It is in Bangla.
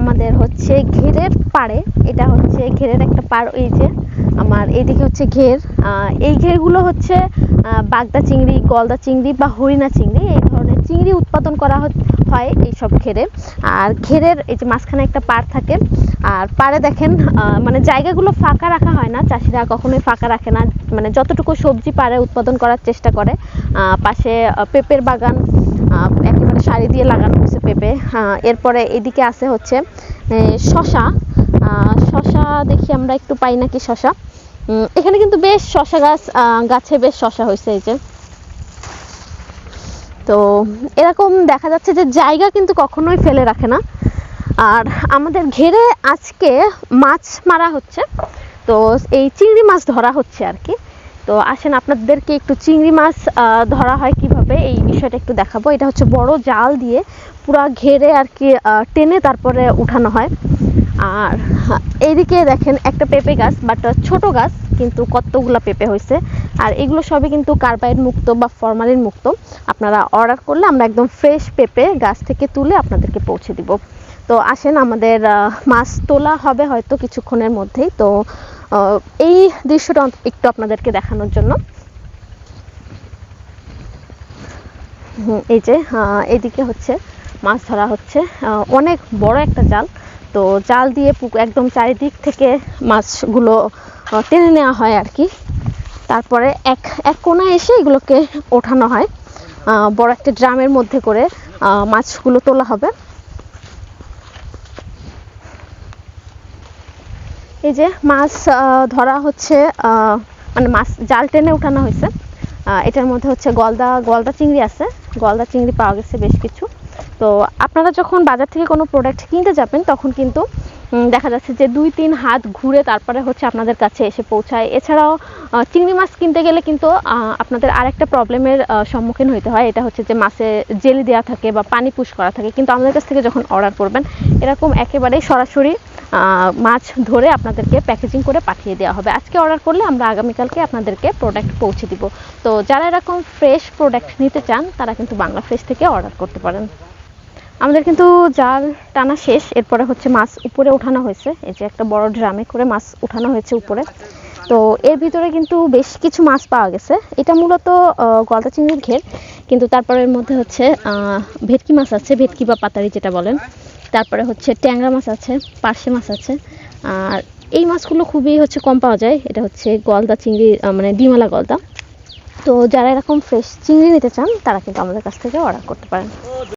আমাদের হচ্ছে ঘেরের পাড়ে, এটা হচ্ছে ঘেরের একটা পাড়, এই যে আমার এইদিকে হচ্ছে ঘের। এই ঘেরগুলো হচ্ছে বাগদা চিংড়ি, গলদা চিংড়ি বা হরিণা চিংড়ি, এই ধরনের চিংড়ি উৎপাদন করা হয় এইসব ঘেরে। আর ঘেরের এই যে মাঝখানে একটা পাড় থাকে, আর পাড়ে দেখেন মানে জায়গাগুলো ফাঁকা রাখা হয় না, চাষিরা কখনোই ফাঁকা রাখে না, মানে যতটুকু সবজি পারে উৎপাদন করার চেষ্টা করে। পাশে পেঁপের বাগান একেবারে সারি দিয়ে লাগানো হয়েছে পেঁপে। এরপরে এদিকে আছে হচ্ছে শশা। শশা দেখি আমরা একটু পাই নাকি শশা। এখানে কিন্তু বেশ শশা গাছে বেশ শশা হয়েছে এই যে। তো এরকম দেখা যাচ্ছে যে জায়গা কিন্তু কখনোই ফেলে রাখে না। আর আমাদের ঘেরে আজকে মাছ মারা হচ্ছে, তো এই চিংড়ি মাছ ধরা হচ্ছে আর কি। তো আসেন আপনাদেরকে একটু চিংড়ি মাছ ধরা হয় কিভাবে এই বিষয়টা একটু দেখাবো। এটা হচ্ছে বড় জাল দিয়ে পুরো ঘেরে আর কি টেনে তারপরে উঠানো হয়। আর এইদিকে দেখেন একটা পেঁপে গাছ, বাট ছোট গাছ, কিন্তু কতগুলো পেঁপে হয়েছে। আর এগুলো সবই কিন্তু কার্বাইড মুক্ত বা ফরমালিন মুক্ত। আপনারা অর্ডার করলে আমরা একদম ফ্রেশ পেঁপে গাছ থেকে তুলে আপনাদেরকে পৌঁছে দিব। তো আসেন, আমাদের মাছ তোলা হবে হয়তো কিছুক্ষণের মধ্যেই। তো এই দৃশ্যটা একটু আপনাদেরকে দেখানোর জন্য। এই যে এদিকে হচ্ছে মাছ ধরা হচ্ছে, অনেক বড় একটা জাল। তো জাল দিয়ে একদম চারিদিক থেকে মাছগুলো টেনে নেওয়া হয় আর কি। তারপরে এক কোণায় এসে এগুলোকে ওঠানো হয়, বড় একটা ড্রামের মধ্যে করে মাছগুলো তোলা হবে। এই যে মাছ ধরা হচ্ছে, মানে মাছ জাল টেনে উঠানো হয়েছে। এটার মধ্যে হচ্ছে গলদা চিংড়ি আছে, গলদা চিংড়ি পাওয়া গেছে বেশ কিছু। তো আপনারা যখন বাজার থেকে কোনো প্রোডাক্ট কিনতে যাবেন তখন কিন্তু দেখা যাচ্ছে যে 2-3 হাত ঘুরে তারপরে হচ্ছে আপনাদের কাছে এসে পৌঁছায়। এছাড়াও চিংড়ি মাছ কিনতে গেলে কিন্তু আপনাদের আরেকটা প্রবলেমের সম্মুখীন হতে হয়, এটা হচ্ছে যে মাছে জেলি দেওয়া থাকে বা পানি পুশ করা থাকে। কিন্তু আমাদের কাছ থেকে যখন অর্ডার করবেন এরকম একেবারেই সরাসরি মাছ ধরে আপনাদেরকে প্যাকেজিং করে পাঠিয়ে দেওয়া হবে। আজকে অর্ডার করলে আমরা আগামীকালকে আপনাদেরকে প্রোডাক্ট পৌঁছে দিব। তো যারা এরকম ফ্রেশ প্রোডাক্ট নিতে চান তারা কিন্তু বাংলা ফ্রেশ থেকে অর্ডার করতে পারেন। আমাদের কিন্তু জাল টানা শেষ, এরপরে হচ্ছে মাছ উপরে উঠানো হয়েছে। এই যে একটা বড় ড্রামে করে মাছ উঠানো হয়েছে উপরে। তো এর ভিতরে কিন্তু বেশ কিছু মাছ পাওয়া গেছে। এটা মূলত গলদা চিংড়ির ঘের, কিন্তু তারপরে এর মধ্যে হচ্ছে ভেটকি মাছ আছে, ভেটকি বা পাতারি যেটা বলেন। তারপরে হচ্ছে ট্যাংরা মাছ আছে, পার্শে মাছ আছে। আর এই মাছগুলো খুবই হচ্ছে কম পাওয়া যায়। এটা হচ্ছে গলদা চিংড়ি, মানে ডিমালা গলদা। তো যারা এরকম ফ্রেশ চিংড়ি নিতে চান তারা কিন্তু আমাদের কাছ থেকে অর্ডার করতে পারেন।